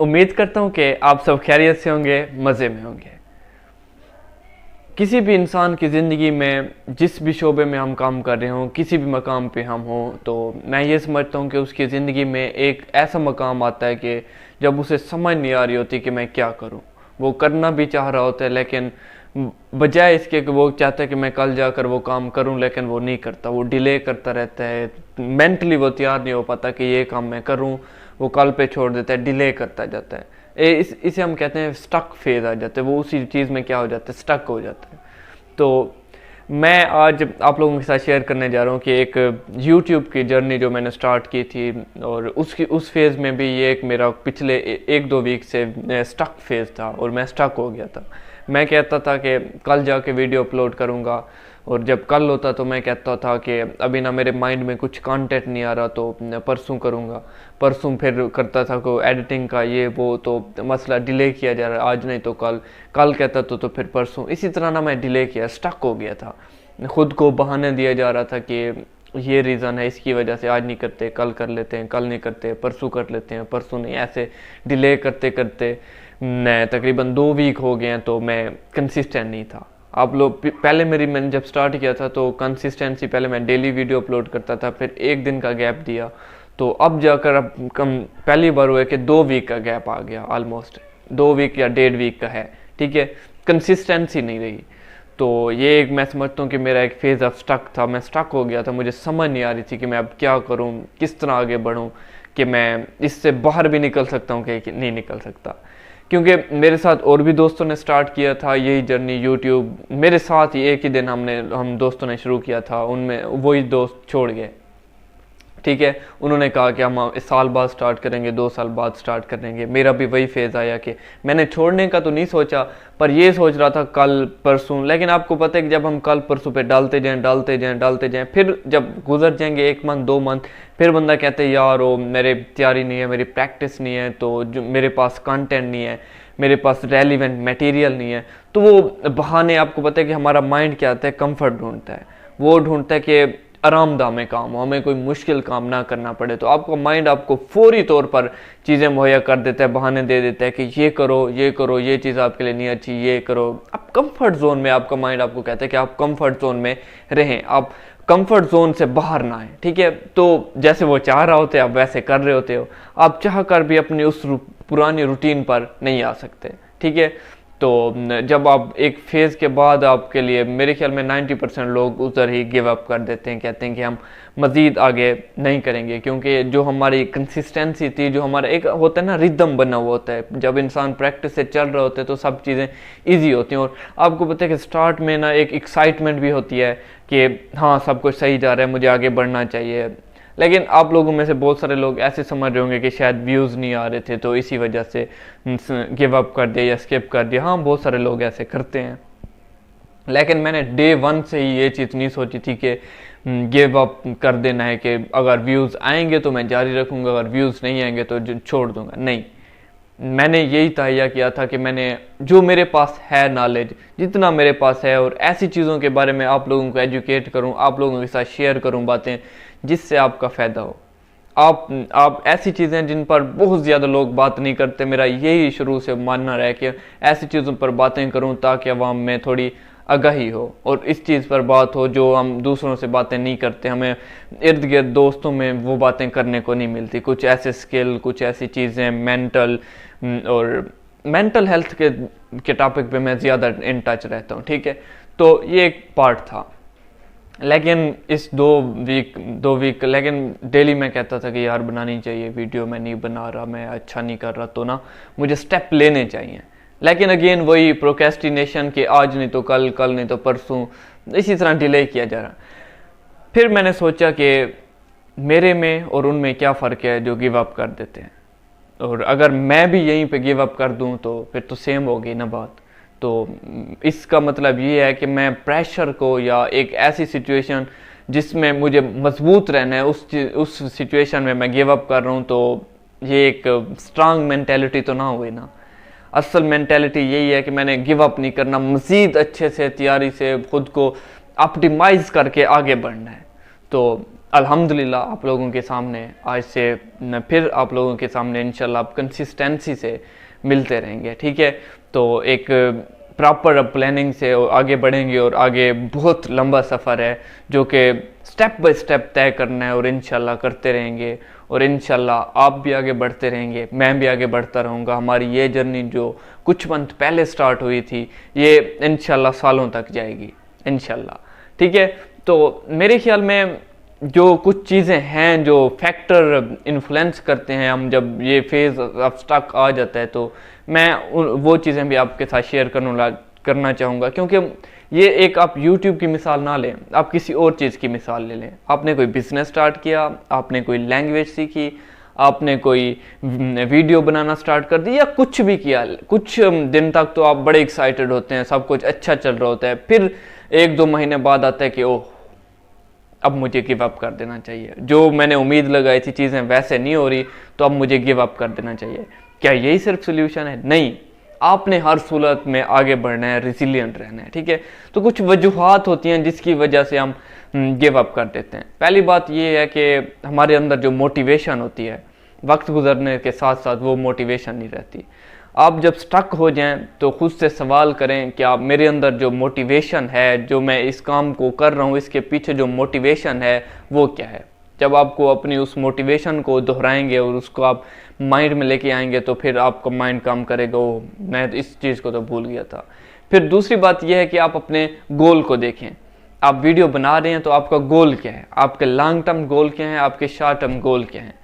उम्मीद करता हूँ कि आप सब खैरियत से होंगे, मज़े में होंगे। किसी भी इंसान की ज़िंदगी में जिस भी शोबे में हम काम कर रहे हों, किसी भी मकाम पे हम हों, तो मैं ये समझता हूँ कि उसकी ज़िंदगी में एक ऐसा मकाम आता है कि जब उसे समझ नहीं आ रही होती कि मैं क्या करूँ। वो करना भी चाह रहा होता है, लेकिन बजाय इसके कि वो चाहता है कि मैं कल जाकर वो काम करूं, लेकिन वो नहीं करता, वो डिले करता रहता है। मेंटली वो तैयार नहीं हो पाता कि ये काम मैं करूं, वो कल पे छोड़ देता है, डिले करता जाता है। इसे हम कहते हैं स्टक फेज आ जाते हैं। वो उसी चीज़ में क्या हो जाता है, स्टक हो जाता है। तो मैं आज आप लोगों के साथ शेयर करने जा रहा हूँ कि एक YouTube की जर्नी जो मैंने स्टार्ट की थी, और उस फेज़ में भी ये एक मेरा पिछले 1-2 वीक से स्टक फेज़ था और मैं स्टक हो गया था। मैं कहता था कि कल जाके वीडियो अपलोड करूँगा, और जब कल होता तो मैं कहता था कि अभी ना मेरे माइंड में कुछ कंटेंट नहीं आ रहा, तो परसों करूँगा। परसों फिर करता था को एडिटिंग का ये वो, तो मसला डिले किया जा रहा है, आज नहीं तो कल, कल कहता तो फिर परसों। इसी तरह ना मैं डिले किया, स्टक हो गया था। खुद को बहाने दिया जा रहा था कि ये रीज़न है, इसकी वजह से आज नहीं करते, कल कर लेते हैं, कल नहीं करते, परसों कर लेते हैं, परसों नहीं, ऐसे डिले करते करते मैं तकरीबन 2 वीक हो गए हैं। तो मैं कंसिस्टेंट नहीं था। आप लोग पहले मैंने जब स्टार्ट किया था तो कंसिस्टेंसी, पहले मैं डेली वीडियो अपलोड करता था, फिर 1 दिन का गैप दिया, तो अब जाकर अब पहली बार हुआ कि 2 वीक का गैप आ गया, ऑलमोस्ट 2 वीक या 1.5 वीक का है। ठीक है, कंसिस्टेंसी नहीं रही। तो ये एक मैं समझता हूँ कि मेरा एक फेज़ ऑफ स्टक था। मैं स्टक हो गया था, मुझे समझ नहीं आ रही थी कि मैं अब क्या करूँ, किस तरह आगे बढ़ूँ, कि मैं इससे बाहर भी निकल सकता हूँ कि नहीं निकल सकता। क्योंकि मेरे साथ और भी दोस्तों ने स्टार्ट किया था यही जर्नी यूट्यूब मेरे साथ ही। एक ही दिन हम दोस्तों ने शुरू किया था, उनमें वही दोस्त छोड़ गए। ठीक है, उन्होंने कहा कि हम इस साल बाद स्टार्ट करेंगे, 2 साल बाद स्टार्ट करेंगे। मेरा भी वही फेज़ आया कि मैंने छोड़ने का तो नहीं सोचा, पर ये सोच रहा था कल परसों। लेकिन आपको पता है कि जब हम कल परसों पे डालते जाएं, फिर जब गुजर जाएंगे 1 मंथ 2 मंथ, फिर बंदा कहते हैं यार वो मेरे तैयारी नहीं है, मेरी प्रैक्टिस नहीं है, तो जो मेरे पास कंटेंट नहीं है, मेरे पास रेलिवेंट मटेरियल नहीं है। तो वो बहाने, आपको पता है कि हमारा माइंड क्या आता है, कंफर्ट ढूंढता है। वो ढूंढता है कि आरामदाह में काम हो, हमें कोई मुश्किल काम ना करना पड़े। तो आपका माइंड आपको फौरी तौर पर चीज़ें मुहैया कर देता है, बहाने दे देता है कि ये करो, ये चीज़ आपके लिए नहीं अच्छी, ये करो। आप कंफर्ट जोन में, आपका माइंड आपको कहता है कि आप कंफर्ट जोन में रहें, आप कंफर्ट जोन से बाहर ना आए। ठीक है, तो जैसे वो चाह रहा होते आप वैसे कर रहे होते हो, आप चाह कर भी अपनी उस पुरानी रूटीन पर नहीं आ सकते। ठीक है, तो जब आप एक फेज़ के बाद, आपके लिए मेरे ख्याल में 90% लोग उधर ही गिव अप कर देते हैं, कहते हैं कि हम मज़ीद आगे नहीं करेंगे। क्योंकि जो हमारी कंसिस्टेंसी थी, जो हमारा एक होता है ना रिदम बना हुआ होता है, जब इंसान प्रैक्टिस से चल रहा होता है तो सब चीज़ें ईजी होती हैं। और आपको पता है कि स्टार्ट में ना एक एक्साइटमेंट भी होती है कि हाँ सब कुछ सही जा रहा है, मुझे आगे बढ़ना चाहिए। लेकिन आप लोगों में से बहुत सारे लोग ऐसे समझ रहे होंगे कि शायद व्यूज़ नहीं आ रहे थे तो इसी वजह से गिव अप कर दिया या स्किप कर दिया। हाँ, बहुत सारे लोग ऐसे करते हैं, लेकिन मैंने डे 1 से ही ये चीज़ नहीं सोची थी कि गिव अप कर देना है, कि अगर व्यूज़ आएंगे तो मैं जारी रखूँगा, अगर व्यूज़ नहीं आएंगे तो छोड़ दूँगा। नहीं, मैंने यही तहैया किया था कि मैंने जो मेरे पास है नॉलेज, जितना मेरे पास है, और ऐसी चीज़ों के बारे में आप लोगों को एजुकेट करूं, आप लोगों के साथ शेयर करूं बातें जिससे आपका फ़ायदा हो। आप ऐसी चीज़ें जिन पर बहुत ज़्यादा लोग बात नहीं करते, मेरा यही शुरू से मानना रहा कि ऐसी चीज़ों पर बातें करूं ताकि अवाम में थोड़ी आगाही हो, और इस चीज़ पर बात हो जो हम दूसरों से बातें नहीं करते। हमें इर्द गिर्द दोस्तों में वो बातें करने को नहीं मिलती, कुछ ऐसे स्किल, कुछ ऐसी चीज़ें और मेंटल हेल्थ के टॉपिक पे मैं ज़्यादा इन टच रहता हूँ। ठीक है, तो ये एक पार्ट था। लेकिन इस 2 वीक लेकिन डेली मैं कहता था कि यार बनानी चाहिए वीडियो, मैं नहीं बना रहा, मैं अच्छा नहीं कर रहा, तो ना मुझे स्टेप लेने चाहिए। लेकिन अगेन वही प्रोक्रेस्टिनेशन कि आज नहीं तो कल, कल नहीं तो परसों, इसी तरह डिले किया जा रहा। फिर मैंने सोचा कि मेरे में और उनमें क्या फ़र्क है जो गिव अप कर देते हैं, और अगर मैं भी यहीं पे गिव अप कर दूं तो फिर तो सेम हो गई ना बात। तो इसका मतलब ये है कि मैं प्रेशर को, या एक ऐसी सिचुएशन जिसमें मुझे मजबूत रहना है, उस सिचुएशन में मैं गिव अप कर रहा हूँ, तो ये एक स्ट्रांग मेंटेलिटी तो ना हुई ना। असल मेंटेलिटी यही है कि मैंने गिव अप नहीं करना, मज़ीद अच्छे से तैयारी से खुद को ऑप्टिमाइज़ करके आगे बढ़ना है। तो अल्हम्दुलिल्लाह आप लोगों के सामने आज से फिर आप लोगों के सामने इंशाल्लाह आप कंसिस्टेंसी से मिलते रहेंगे, ठीक है। तो एक प्रॉपर प्लानिंग से आगे बढ़ेंगे और आगे बहुत लंबा सफ़र है जो कि स्टेप बाय स्टेप तय करना है और इंशाल्लाह करते रहेंगे और इंशाल्लाह आप भी आगे बढ़ते रहेंगे, मैं भी आगे बढ़ता रहूँगा। हमारी ये जर्नी जो कुछ मंथ पहले स्टार्ट हुई थी ये इंशाल्लाह सालों तक जाएगी इंशाल्लाह, ठीक है। तो मेरे ख्याल में जो कुछ चीज़ें हैं जो फैक्टर इन्फ्लुएंस करते हैं, हम जब ये फेज़ ऑफ स्टक आ जाता है तो मैं वो चीज़ें भी आपके साथ शेयर करना चाहूँगा, क्योंकि ये एक आप YouTube की मिसाल ना लें, आप किसी और चीज़ की मिसाल ले लें। आपने कोई बिजनेस स्टार्ट किया, आपने कोई लैंग्वेज सीखी, आपने कोई वीडियो बनाना स्टार्ट कर दी या कुछ भी किया, कुछ दिन तक तो आप बड़े एक्साइटेड होते हैं, सब कुछ अच्छा चल रहा होता है, फिर 1-2 महीने बाद आता है कि ओह अब मुझे गिव अप कर देना चाहिए, जो मैंने उम्मीद लगाई थी चीज़ें वैसे नहीं हो रही तो अब मुझे गिव अप कर देना चाहिए। क्या यही सिर्फ सोल्यूशन है? नहीं, आपने हर सूरत में आगे बढ़ना है, रिसिलियंट रहना है, ठीक है। तो कुछ वजूहात होती हैं जिसकी वजह से हम गिव अप कर देते हैं। पहली बात ये है कि हमारे अंदर जो मोटिवेशन होती है वक्त गुजरने के साथ साथ वो मोटिवेशन नहीं रहती। आप जब स्टक हो जाएं तो खुद से सवाल करें कि आप मेरे अंदर जो मोटिवेशन है, जो मैं इस काम को कर रहा हूँ, इसके पीछे जो मोटिवेशन है वो क्या है। जब आपको अपनी उस मोटिवेशन को दोहराएंगे और उसको आप माइंड में लेके आएंगे तो फिर आपका माइंड काम करेगा, ओ मैं इस चीज़ को तो भूल गया था। फिर दूसरी बात यह है कि आप अपने गोल को देखें। आप वीडियो बना रहे हैं तो आपका गोल क्या है, आपके लॉन्ग टर्म गोल क्या है, आपके शॉर्ट टर्म गोल क्या है।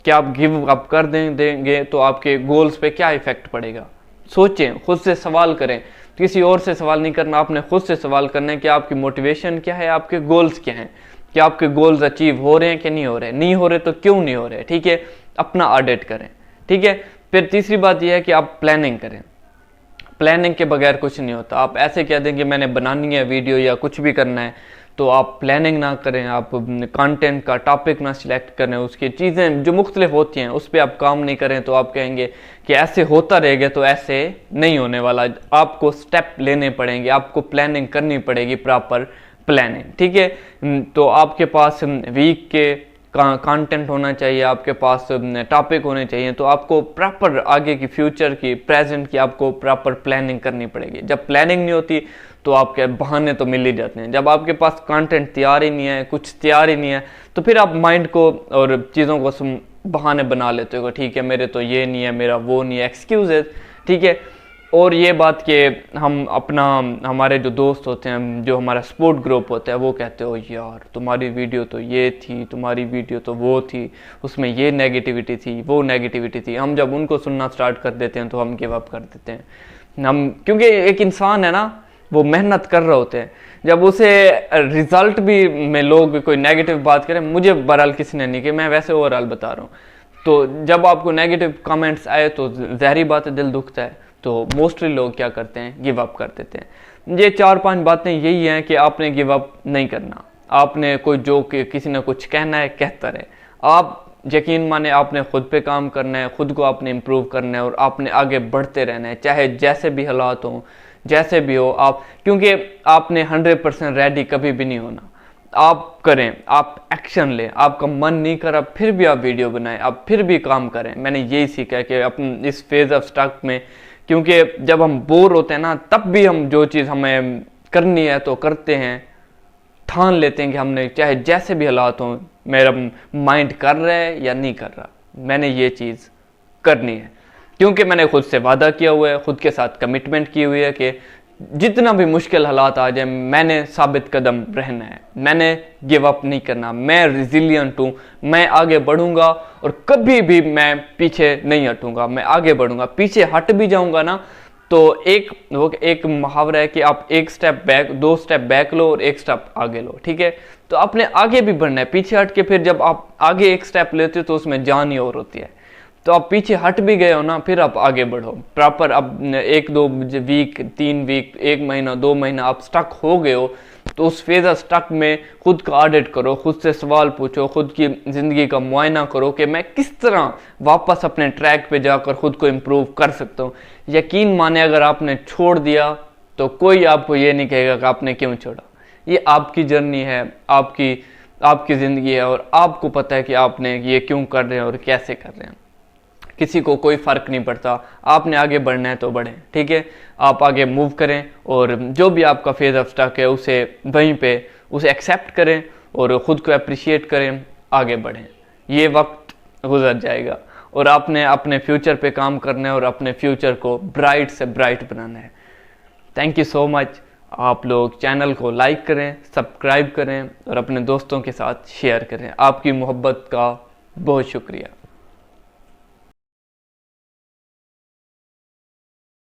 क्या आप गिव अप कर देंगे तो आपके गोल्स पे क्या इफेक्ट पड़ेगा। सोचें, खुद से सवाल करें, किसी और से सवाल नहीं करना, आपने खुद से सवाल करना है कि आपकी मोटिवेशन क्या है, आपके गोल्स क्या हैं, क्या आपके गोल्स अचीव हो रहे हैं कि नहीं हो रहे, नहीं हो रहे तो क्यों नहीं हो रहे, ठीक है। अपना ऑडिट करें, ठीक है। फिर तीसरी बात यह है कि आप प्लानिंग करें। प्लानिंग के बगैर कुछ नहीं होता। आप ऐसे कह दें कि मैंने बनानी है वीडियो या कुछ भी करना है तो आप प्लानिंग ना करें, आप कंटेंट का टॉपिक ना सिलेक्ट करें, उसकी चीज़ें जो मुख्तलिफ होती हैं उस पर आप काम नहीं करें तो आप कहेंगे कि ऐसे होता रहेगा, तो ऐसे नहीं होने वाला। आपको स्टेप लेने पड़ेंगे, आपको प्लानिंग करनी पड़ेगी, प्रॉपर प्लानिंग, ठीक है। तो आपके पास वीक के कंटेंट होना चाहिए, आपके पास टॉपिक होने चाहिए, तो आपको प्रॉपर आगे की फ्यूचर की प्रेजेंट की आपको प्रॉपर प्लानिंग करनी पड़ेगी। जब प्लानिंग नहीं होती तो आपके बहाने तो मिल ही जाते हैं। जब आपके पास कंटेंट तैयार ही नहीं है, कुछ तैयार ही नहीं है, तो फिर आप माइंड को और चीज़ों को बहाने बना लेते हो, ठीक है मेरे तो ये नहीं है, मेरा वो नहीं है, एक्सक्यूजेज, ठीक है। और ये बात कि हम अपना, हमारे जो दोस्त होते हैं, जो हमारा सपोर्ट ग्रुप होता है, वो कहते हो यार तुम्हारी वीडियो तो ये थी, तुम्हारी वीडियो तो वो थी, उसमें ये नेगेटिविटी थी, वो नेगेटिविटी थी। हम जब उनको सुनना स्टार्ट कर देते हैं तो हम गिव अप कर देते हैं। हम, क्योंकि एक इंसान है ना, वो मेहनत कर रहे होते हैं, जब उसे रिजल्ट भी में लोग कोई नेगेटिव बात करें, मुझे बहरहाल किसी ने नहीं कि मैं वैसे ओवरऑल बता रहा हूँ, तो जब आपको नेगेटिव कमेंट्स आए तो ज़ाहिर बात है दिल दुखता है। तो मोस्टली लोग क्या करते हैं, गिव अप कर देते हैं। ये 4-5 बातें यही हैं कि आपने गिव अप नहीं करना। आपने कोई जो कि किसी ने कुछ कहना है कहता रहे, आप यकीन माने आपने खुद पे काम करना है, खुद को आपने इम्प्रूव करना है और आपने आगे बढ़ते रहना है, चाहे जैसे भी हालात हों, जैसे भी हो आप, क्योंकि आपने 100% रेडी कभी भी नहीं होना। आप करें, आप एक्शन लें, आपका मन नहीं करा फिर भी आप वीडियो बनाएं, आप फिर भी काम करें। मैंने यही सीखा है कि अपन इस फेज ऑफ स्टक में, क्योंकि जब हम बोर होते हैं ना, तब भी हम जो चीज़ हमें करनी है तो करते हैं, ठान लेते हैं कि हमने चाहे जैसे भी हालात हों, मेरा माइंड कर रहा है या नहीं कर रहा, मैंने ये चीज़ करनी है, क्योंकि मैंने खुद से वादा किया हुआ है, खुद के साथ कमिटमेंट की हुई है कि जितना भी मुश्किल हालात आ जाए मैंने साबित कदम रहना है, मैंने गिव अप नहीं करना, मैं रिजिलियंट हूँ, मैं आगे बढ़ूंगा और कभी भी मैं पीछे नहीं हटूंगा, मैं आगे बढ़ूंगा। पीछे हट भी जाऊंगा ना तो एक मुहावरा है कि आप 1 स्टेप बैक, 2 स्टेप बैक लो और 1 स्टेप आगे लो, ठीक है। तो आपने आगे भी बढ़ना है, पीछे हट के फिर जब आप आगे 1 स्टेप लेते हो तो उसमें जान ही और होती है। तो आप पीछे हट भी गए हो ना, फिर आप आगे बढ़ो प्रॉपर। अब 1-2 वीक, 3 वीक, 1 महीना, 2 महीना आप स्टक हो गए हो तो उस फेज ऑफ स्टक में खुद का ऑडिट करो, खुद से सवाल पूछो, खुद की ज़िंदगी का मुआयना करो कि मैं किस तरह वापस अपने ट्रैक पे जाकर खुद को इम्प्रूव कर सकता हूँ। यकीन माने अगर आपने छोड़ दिया तो कोई आपको ये नहीं कहेगा कि आपने क्यों छोड़ा। ये आपकी जर्नी है, आपकी आपकी ज़िंदगी है और आपको पता है कि आपने ये क्यों कर रहे हैं और कैसे कर रहे हैं। किसी को कोई फ़र्क नहीं पड़ता, आपने आगे बढ़ना है तो बढ़ें, ठीक है। आप आगे मूव करें और जो भी आपका फेज़ ऑफ स्टक है उसे वहीं पे उसे एक्सेप्ट करें और ख़ुद को अप्रिशिएट करें, आगे बढ़ें। ये वक्त गुजर जाएगा और आपने अपने फ्यूचर पे काम करना है और अपने फ्यूचर को ब्राइट से ब्राइट बनाना है। Thank you so much. आप लोग चैनल को लाइक करें, सब्सक्राइब करें और अपने दोस्तों के साथ शेयर करें। आपकी मोहब्बत का बहुत शुक्रिया।